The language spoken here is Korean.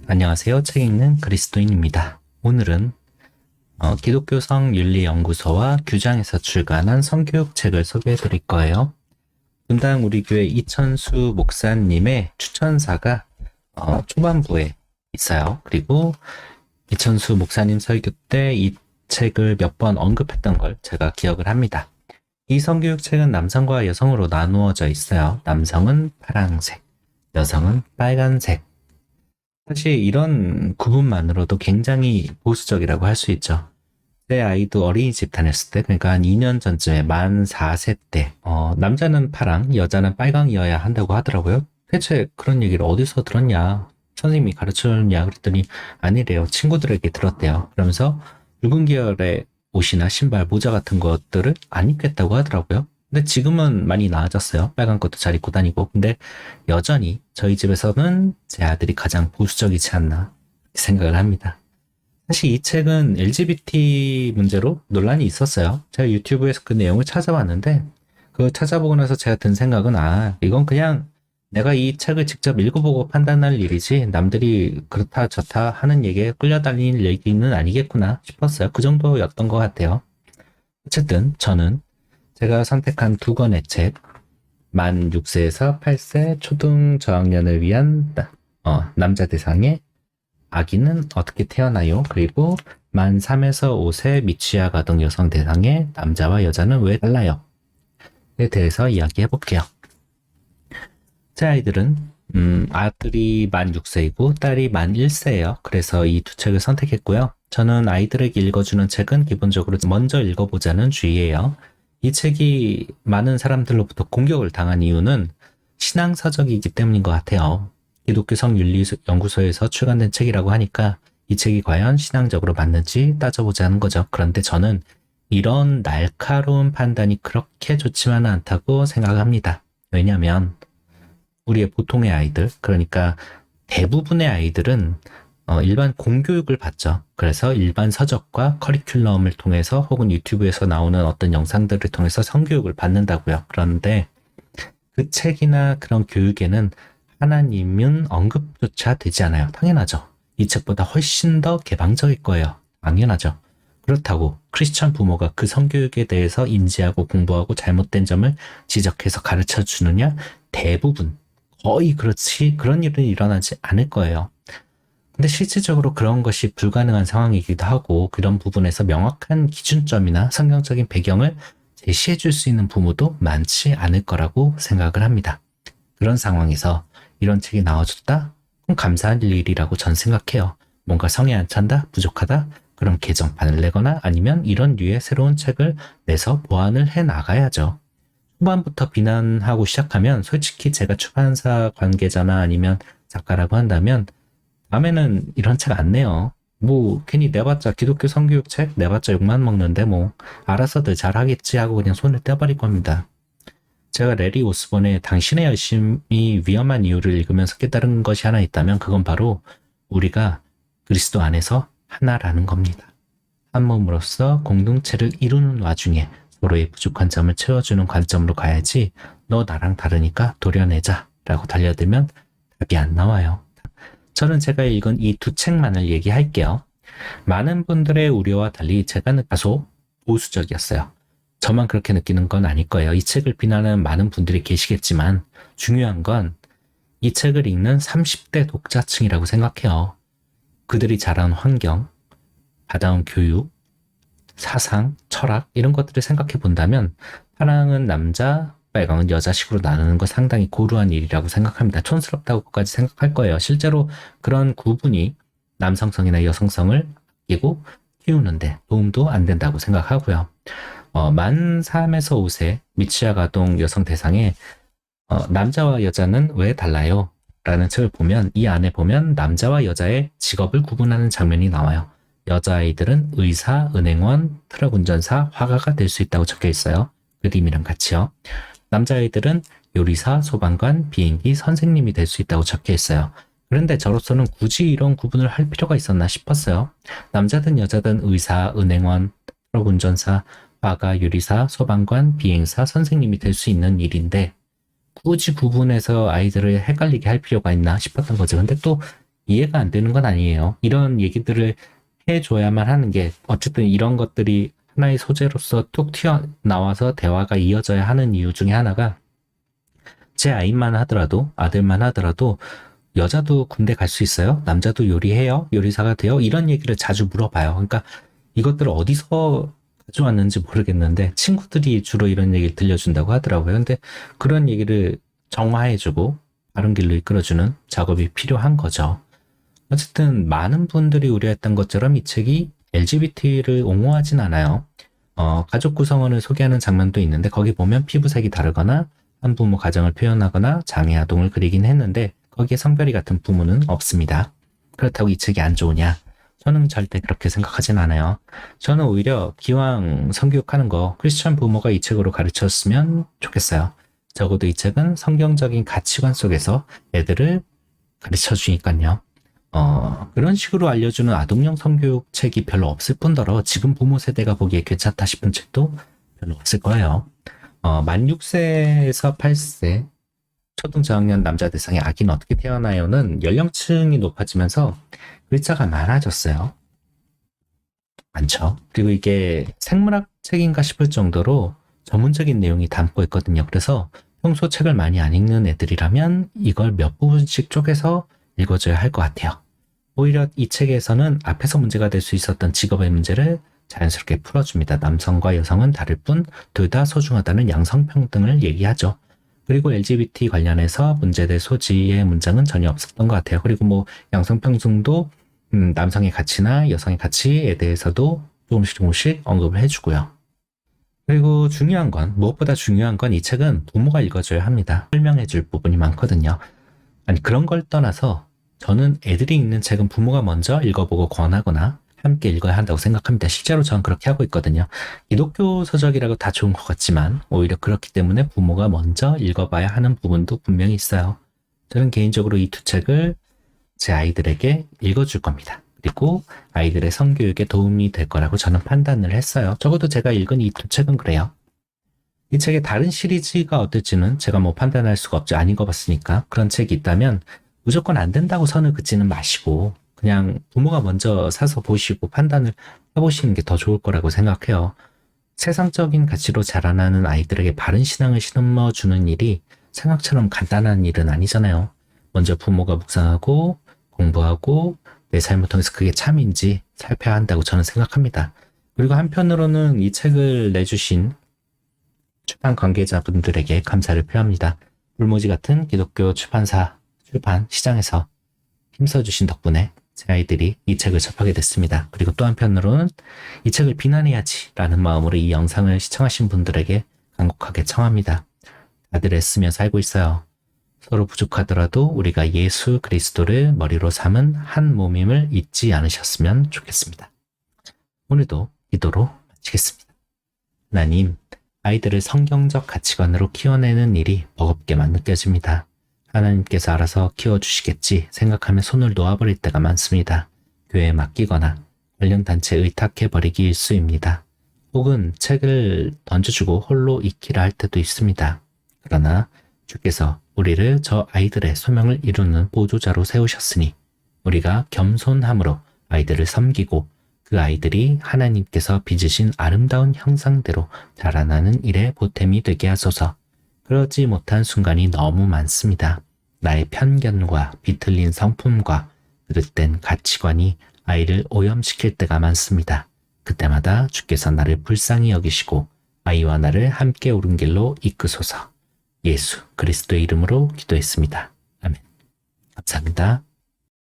안녕하세요. 책 읽는 그리스도인입니다. 오늘은 기독교 성윤리연구소와 규장에서 출간한 성교육 책을 소개해 드릴 거예요. 분당 우리 교회 이천수 목사님의 추천사가 초반부에 있어요. 그리고 이천수 목사님 설교 때 이 책을 몇 번 언급했던 걸 제가 기억을 합니다. 이 성교육 책은 남성과 여성으로 나누어져 있어요. 남성은 파랑색, 여성은 빨간색. 사실 이런 구분만으로도 굉장히 보수적이라고 할 수 있죠. 제 아이도 어린이집 다녔을 때, 그러니까 한 2년 전쯤에 만 4세 때, 남자는 파랑, 여자는 빨강이어야 한다고 하더라고요. 대체 그런 얘기를 어디서 들었냐? 선생님이 가르쳐줬냐? 그랬더니 아니래요. 친구들에게 들었대요. 그러면서 붉은 계열의 옷이나 신발, 모자 같은 것들을 안 입겠다고 하더라고요. 근데 지금은 많이 나아졌어요. 빨간 것도 잘 입고 다니고. 근데 여전히 저희 집에서는 제 아들이 가장 보수적이지 않나 생각을 합니다. 사실 이 책은 LGBT 문제로 논란이 있었어요. 제가 유튜브에서 그 내용을 찾아봤는데 그걸 찾아보고 나서 제가 든 생각은 이건 그냥 내가 이 책을 직접 읽어보고 판단할 일이지 남들이 그렇다 저렇다 하는 얘기에 끌려다니는 얘기는 아니겠구나 싶었어요. 그 정도였던 것 같아요. 어쨌든 저는 제가 선택한 두 권의 책, 만 6세에서 8세 초등 저학년을 위한 남자 대상의 아기는 어떻게 태어나요? 그리고 만 3에서 5세 미취학 아동 여성 대상의 남자와 여자는 왜 달라요? 에 대해서 이야기해 볼게요. 제 아이들은 아들이 만 6세이고 딸이 만 1세예요. 그래서 이 두 책을 선택했고요. 저는 아이들에게 읽어주는 책은 기본적으로 먼저 읽어보자는 주의예요. 이 책이 많은 사람들로부터 공격을 당한 이유는 신앙서적이기 때문인 것 같아요. 기독교 성윤리연구소에서 출간된 책이라고 하니까 이 책이 과연 신앙적으로 맞는지 따져보자는 거죠. 그런데 저는 이런 날카로운 판단이 그렇게 좋지만은 않다고 생각합니다. 왜냐하면 우리의 보통의 아이들, 그러니까 대부분의 아이들은 일반 공교육을 받죠. 그래서 일반 서적과 커리큘럼을 통해서 혹은 유튜브에서 나오는 어떤 영상들을 통해서 성교육을 받는다고요. 그런데 그 책이나 그런 교육에는 하나님은 언급조차 되지 않아요. 당연하죠. 이 책보다 훨씬 더 개방적일 거예요. 당연하죠. 그렇다고 크리스천 부모가 그 성교육에 대해서 인지하고 공부하고 잘못된 점을 지적해서 가르쳐 주느냐? 대부분 거의 그런 일은 일어나지 않을 거예요. 근데 실질적으로 그런 것이 불가능한 상황이기도 하고 그런 부분에서 명확한 기준점이나 성경적인 배경을 제시해 줄 수 있는 부모도 많지 않을 거라고 생각을 합니다. 그런 상황에서 이런 책이 나와줬다? 그럼 감사한 일이라고 전 생각해요. 뭔가 성에 안 찬다? 부족하다? 그럼 개정판을 내거나 아니면 이런 류의 새로운 책을 내서 보완을 해 나가야죠. 초반부터 비난하고 시작하면 솔직히 제가 출판사 관계자나 아니면 작가라고 한다면 다음에는 이런 책 안 내요. 뭐 괜히 내봤자 기독교 성교육 책 내봤자 욕만 먹는데 뭐 알아서들 잘하겠지 하고 그냥 손을 떼버릴 겁니다. 제가 레리 오스본의 당신의 열심이 위험한 이유를 읽으면서 깨달은 것이 하나 있다면 그건 바로 우리가 그리스도 안에서 하나라는 겁니다. 한 몸으로서 공동체를 이루는 와중에 서로의 부족한 점을 채워주는 관점으로 가야지 너 나랑 다르니까 도려내자 라고 달려들면 답이 안 나와요. 저는 제가 읽은 이 두 책만을 얘기할게요. 많은 분들의 우려와 달리 제가 다소 보수적이었어요. 저만 그렇게 느끼는 건 아닐 거예요. 이 책을 비난하는 많은 분들이 계시겠지만 중요한 건 이 책을 읽는 30대 독자층이라고 생각해요. 그들이 자란 환경, 받아온 교육, 사상, 철학 이런 것들을 생각해 본다면 파랑은 남자, 빨강은 여자식으로 나누는 거 상당히 고루한 일이라고 생각합니다. 촌스럽다고까지 생각할 거예요. 실제로 그런 구분이 남성성이나 여성성을 아끼고 키우는데 도움도 안 된다고 생각하고요. 만 3에서 5세 미취학 아동 여성 대상에 남자와 여자는 왜 달라요? 라는 책을 보면 이 안에 보면 남자와 여자의 직업을 구분하는 장면이 나와요. 여자아이들은 의사, 은행원, 트럭 운전사, 화가가 될 수 있다고 적혀 있어요. 그림이랑 같이요. 남자아이들은 요리사, 소방관, 비행기, 선생님이 될 수 있다고 적혀 있어요. 그런데 저로서는 굳이 이런 구분을 할 필요가 있었나 싶었어요. 남자든 여자든 의사, 은행원, 트럭 운전사, 화가, 요리사, 소방관, 비행사, 선생님이 될 수 있는 일인데 굳이 구분해서 아이들을 헷갈리게 할 필요가 있나 싶었던 거죠. 근데 또 이해가 안 되는 건 아니에요. 이런 얘기들을 해줘야만 하는 게 어쨌든 이런 것들이 하나의 소재로서 뚝 튀어나와서 대화가 이어져야 하는 이유 중에 하나가 제 아이만 하더라도 아들만 하더라도 여자도 군대 갈 수 있어요? 남자도 요리해요? 요리사가 돼요? 이런 얘기를 자주 물어봐요. 그러니까 이것들을 어디서 가져왔는지 모르겠는데 친구들이 주로 이런 얘기를 들려준다고 하더라고요. 근데 그런 얘기를 정화해주고 바른 길로 이끌어주는 작업이 필요한 거죠. 어쨌든 많은 분들이 우려했던 것처럼 이 책이 LGBT를 옹호하진 않아요. 가족 구성원을 소개하는 장면도 있는데 거기 보면 피부색이 다르거나 한부모 가정을 표현하거나 장애 아동을 그리긴 했는데 거기에 성별이 같은 부모는 없습니다. 그렇다고 이 책이 안 좋으냐? 저는 절대 그렇게 생각하진 않아요. 저는 오히려 기왕 성교육하는 거 크리스천 부모가 이 책으로 가르쳤으면 좋겠어요. 적어도 이 책은 성경적인 가치관 속에서 애들을 가르쳐 주니까요. 그런 식으로 알려주는 아동용 성교육 책이 별로 없을 뿐더러 지금 부모 세대가 보기에 괜찮다 싶은 책도 별로 없을 거예요. 만 6세에서 8세 초등저학년 남자 대상의 아기는 어떻게 태어나요는 연령층이 높아지면서 글자가 많아졌어요. 많죠. 그리고 이게 생물학 책인가 싶을 정도로 전문적인 내용이 담고 있거든요. 그래서 평소 책을 많이 안 읽는 애들이라면 이걸 몇 부분씩 쪼개서 읽어줘야 할 것 같아요. 오히려 이 책에서는 앞에서 문제가 될 수 있었던 직업의 문제를 자연스럽게 풀어줍니다. 남성과 여성은 다를 뿐 둘 다 소중하다는 양성평등을 얘기하죠. 그리고 LGBT 관련해서 문제될 소지의 문장은 전혀 없었던 것 같아요. 그리고 뭐 양성평등도 남성의 가치나 여성의 가치에 대해서도 조금씩 언급을 해주고요. 그리고 중요한 건, 무엇보다 중요한 건 이 책은 부모가 읽어줘야 합니다. 설명해줄 부분이 많거든요. 아니 그런 걸 떠나서 저는 애들이 읽는 책은 부모가 먼저 읽어보고 권하거나 함께 읽어야 한다고 생각합니다. 실제로 저는 그렇게 하고 있거든요. 기독교 서적이라고 다 좋은 것 같지만 오히려 그렇기 때문에 부모가 먼저 읽어봐야 하는 부분도 분명히 있어요. 저는 개인적으로 이 두 책을 제 아이들에게 읽어줄 겁니다. 그리고 아이들의 성교육에 도움이 될 거라고 저는 판단을 했어요. 적어도 제가 읽은 이 두 책은 그래요. 이 책의 다른 시리즈가 어떨지는 제가 뭐 판단할 수가 없죠. 안 읽어봤으니까. 그런 책이 있다면 무조건 안 된다고 선을 긋지는 마시고 그냥 부모가 먼저 사서 보시고 판단을 해보시는 게 더 좋을 거라고 생각해요. 세상적인 가치로 자라나는 아이들에게 바른 신앙을 심어주는 일이 생각처럼 간단한 일은 아니잖아요. 먼저 부모가 묵상하고 공부하고 내 삶을 통해서 그게 참인지 살펴야 한다고 저는 생각합니다. 그리고 한편으로는 이 책을 내주신 출판 관계자분들에게 감사를 표합니다. 불모지 같은 기독교 출판사 출판 시장에서 힘써주신 덕분에 제 아이들이 이 책을 접하게 됐습니다. 그리고 또 한편으로는 이 책을 비난해야지 라는 마음으로 이 영상을 시청하신 분들에게 간곡하게 청합니다. 다들 애쓰며 살고 있어요. 서로 부족하더라도 우리가 예수 그리스도를 머리로 삼은 한 몸임을 잊지 않으셨으면 좋겠습니다. 오늘도 기도로 마치겠습니다. 하나님, 아이들을 성경적 가치관으로 키워내는 일이 버겁게만 느껴집니다. 하나님께서 알아서 키워주시겠지 생각하며 손을 놓아버릴 때가 많습니다. 교회에 맡기거나 관련 단체에 의탁해버리기 일쑤입니다. 혹은 책을 던져주고 홀로 익히라 할 때도 있습니다. 그러나 주께서 우리를 저 아이들의 소명을 이루는 보조자로 세우셨으니 우리가 겸손함으로 아이들을 섬기고 그 아이들이 하나님께서 빚으신 아름다운 형상대로 자라나는 일에 보탬이 되게 하소서. 그러지 못한 순간이 너무 많습니다. 나의 편견과 비틀린 성품과 그릇된 가치관이 아이를 오염시킬 때가 많습니다. 그때마다 주께서 나를 불쌍히 여기시고 아이와 나를 함께 옳은 길로 이끄소서. 예수 그리스도의 이름으로 기도했습니다. 아멘. 감사합니다.